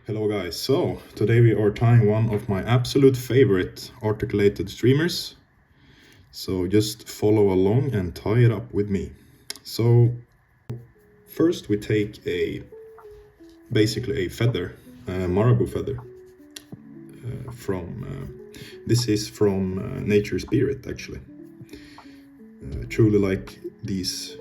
Hello guys, so today we are tying one of my absolute favorite articulated streamers. So just follow along and tie it up with me. So first we take basically a feather, a Marabou feather. This is from Nature Spirit actually. Truly like these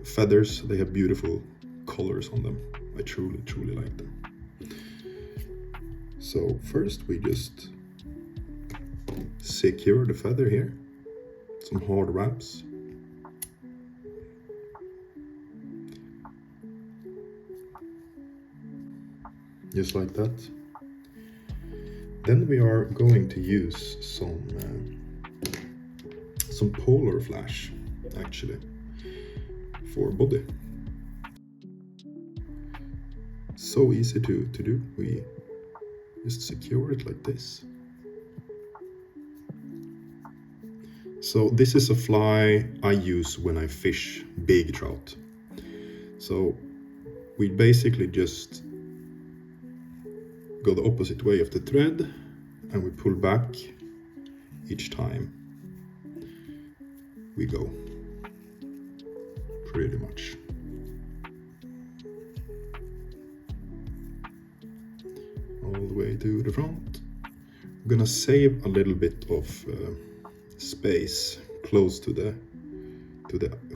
feathers, they have beautiful colors on them. I truly like them. So first we just secure the feather here, some hard wraps. Just like that. Then we are going to use some polar flash actually for body. So easy to do. We just secure it like this. So this is a fly I use when I fish big trout. So we basically just go the opposite way of the thread and we pull back each time we go, pretty much. All the way to the front. I'm gonna save a little bit of space close to the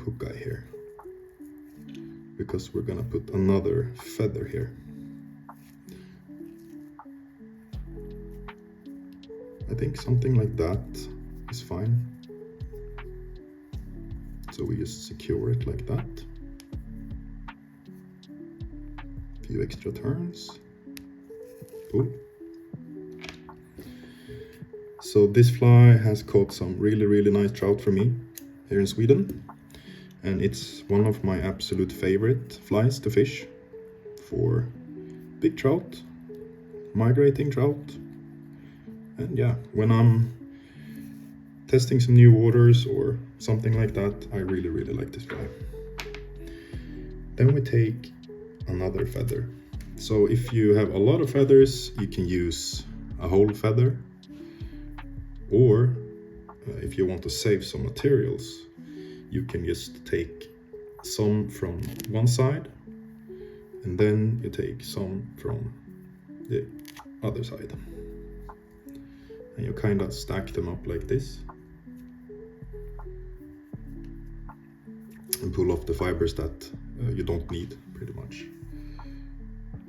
hook eye here, because we're gonna put another feather here. I think something like that is fine. So we just secure it like that. A few extra turns. Pull. So this fly has caught some really nice trout for me here in Sweden. And it's one of my absolute favorite flies to fish for big trout, migrating trout. And yeah, when I'm testing some new waters or something like that, I really like this fly. Then we take another feather. So if you have a lot of feathers, you can use a whole feather. Or if you want to save some materials, you can just take some from one side and then you take some from the other side. And you kind of stack them up like this. And pull off the fibers that you don't need, pretty much.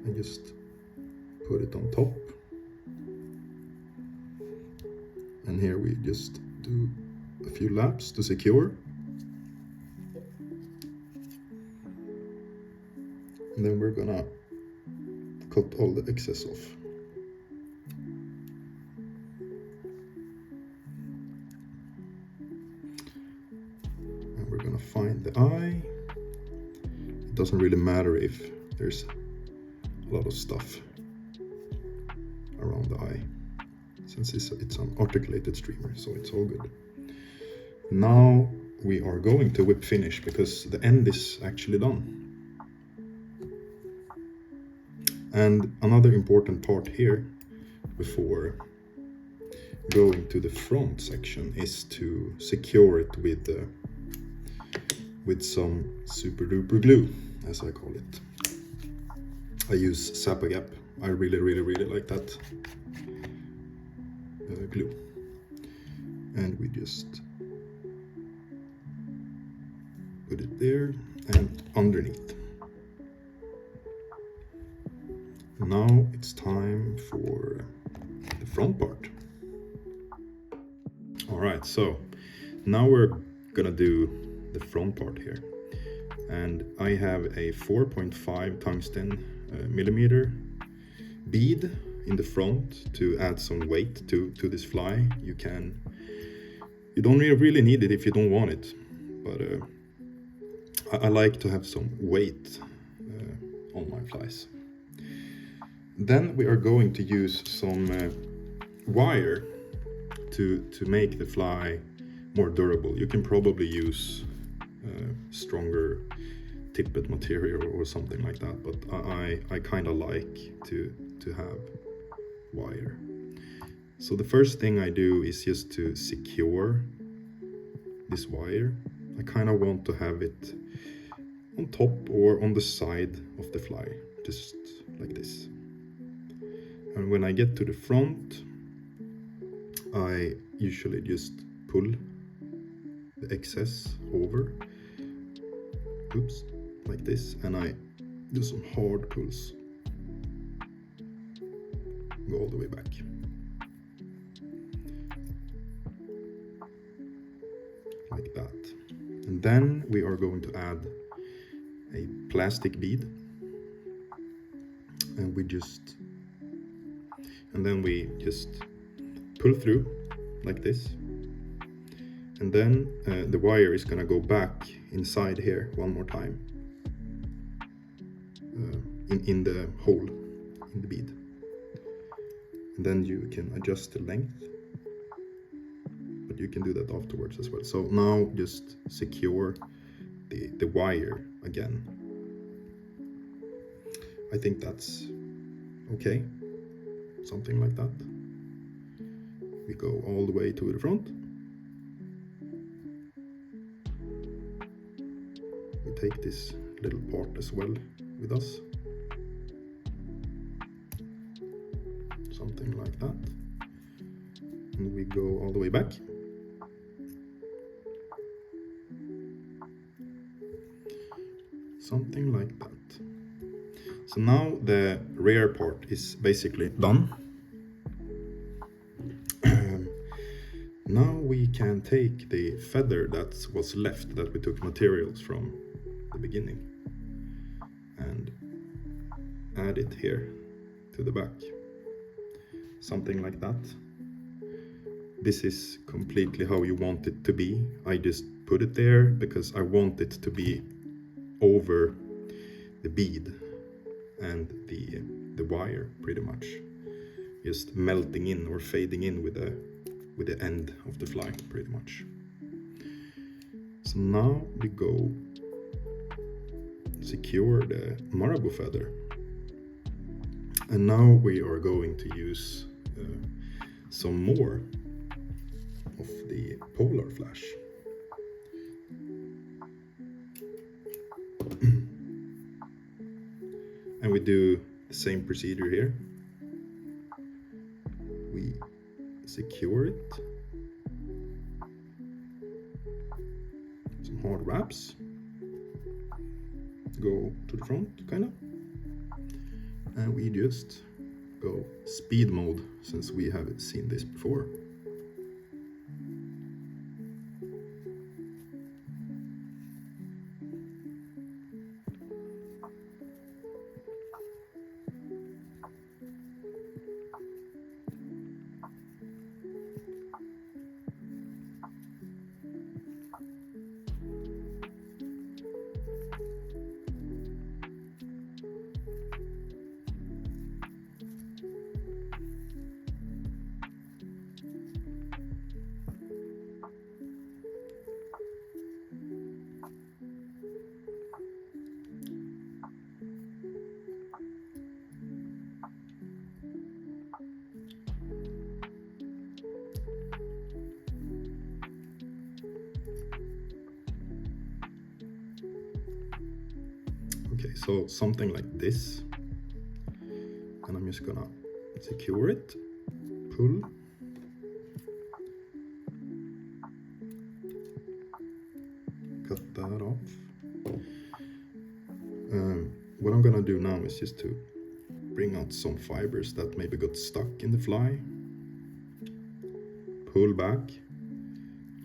And just put it on top. And here we just do a few laps to secure. And then we're gonna cut all the excess off. And we're gonna find the eye. It doesn't really matter if there's a lot of stuff around the eye, since it's an articulated streamer, so it's all good. Now we are going to whip finish, because the end is actually done. And another important part here before going to the front section is to secure it with some super duper glue, as I call it. I use Sapagap. I really like that glue. And we just put it there and underneath. Now it's time for the front part. All right, so now we're gonna do the front part here. And I have a 4.5 tungsten millimeter bead in the front to add some weight to this fly. You don't really need it if you don't want it, but I like to have some weight on my flies. Then we are going to use some wire to make the fly more durable. You can probably use stronger tippet material or something like that, but I kind of like to to have wire. So the first thing I do is just to secure this wire. I kind of want to have it on top or on the side of the fly, just like this. And when I get to the front, I usually just pull the excess over, oops, like this, and I do some hard pulls, go all the way back. Like that. And then we are going to add a plastic bead, and then we just pull through like this, and then the wire is gonna go back inside here one more time in the hole in the bead, and then you can adjust the length, but you can do that afterwards as well. So now just secure the wire again. I think that's okay, something like that. We go all the way to the front. We take this little part as well with us, something like that, and we go all the way back. Something like that. So now the rear part is basically done. Now we can take the feather that was left, that we took materials from the beginning, and add it here to the back. Something like that. This is completely how you want it to be. I just put it there because I want it to be over the bead and the wire, pretty much just melting in or fading in with the end of the fly, pretty much. So now we go secure the Marabou feather, and now we are going to use some more of the polar flash. And we do the same procedure here. We secure it, some hard wraps, go to the front kind of, and we just go speed mode since we haven't seen this before. Okay, so something like this, and I'm just gonna secure it, pull, cut that off. What I'm gonna do now is just to bring out some fibers that maybe got stuck in the fly, pull back,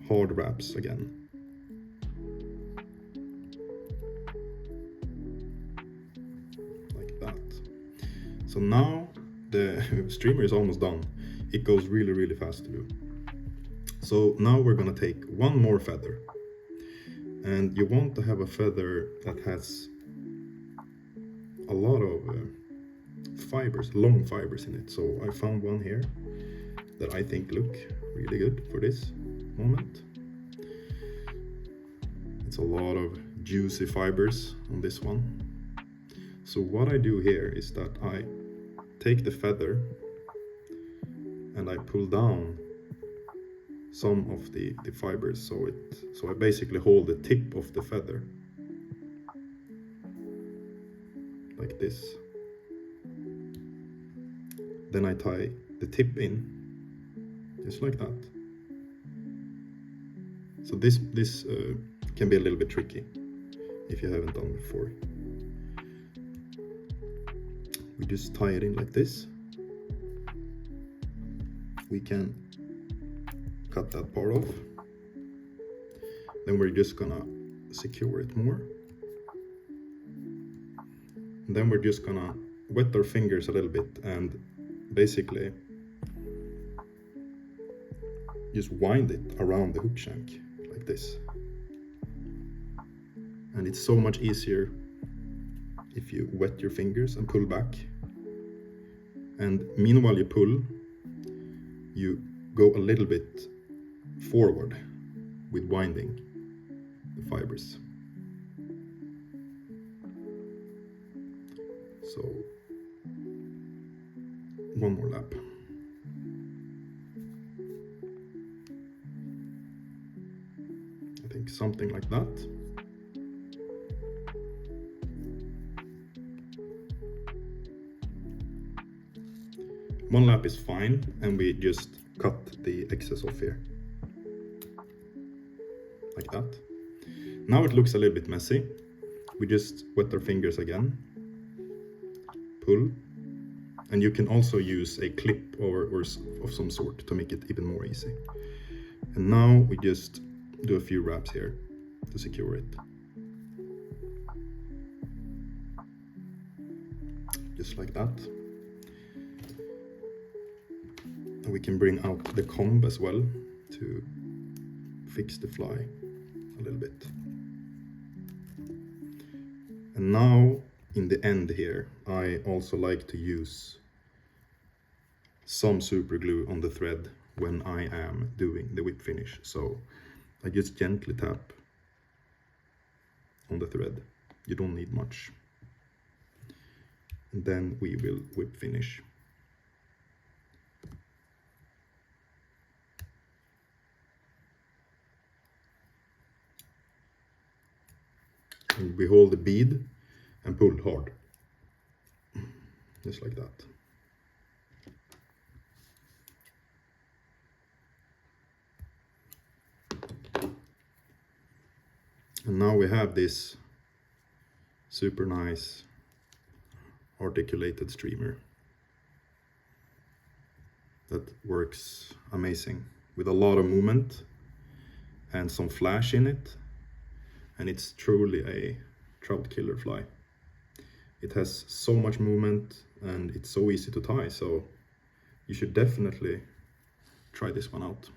hard wraps again. So now the streamer is almost done. It goes really, really fast to do. So now we're gonna take one more feather. And you want to have a feather that has a lot of fibers, long fibers in it. So I found one here that I think look really good for this moment. It's a lot of juicy fibers on this one. So what I do here is that I take the feather and I pull down some of the fibers, so I basically hold the tip of the feather like this. Then I tie the tip in, just like that. So this can be a little bit tricky if you haven't done before. We just tie it in like this. We can cut that part off. Then we're just gonna secure it more. And then we're just gonna wet our fingers a little bit and basically just wind it around the hook shank like this. And it's so much easier if you wet your fingers and pull back. And meanwhile you pull, you go a little bit forward with winding the fibers. So one more lap. I think something like that. One lap is fine, and we just cut the excess off here. Like that. Now it looks a little bit messy. We just wet our fingers again. Pull. And you can also use a clip or of some sort to make it even more easy. And now we just do a few wraps here to secure it. Just like that. And we can bring out the comb as well to fix the fly a little bit. And now in the end here, I also like to use some super glue on the thread when I am doing the whip finish. So I just gently tap on the thread. You don't need much. And then we will whip finish. And we hold the bead and pull hard, just like that. And now we have this super nice articulated streamer that works amazing with a lot of movement and some flash in it. And it's truly a trout killer fly. It has so much movement and it's so easy to tie, so you should definitely try this one out.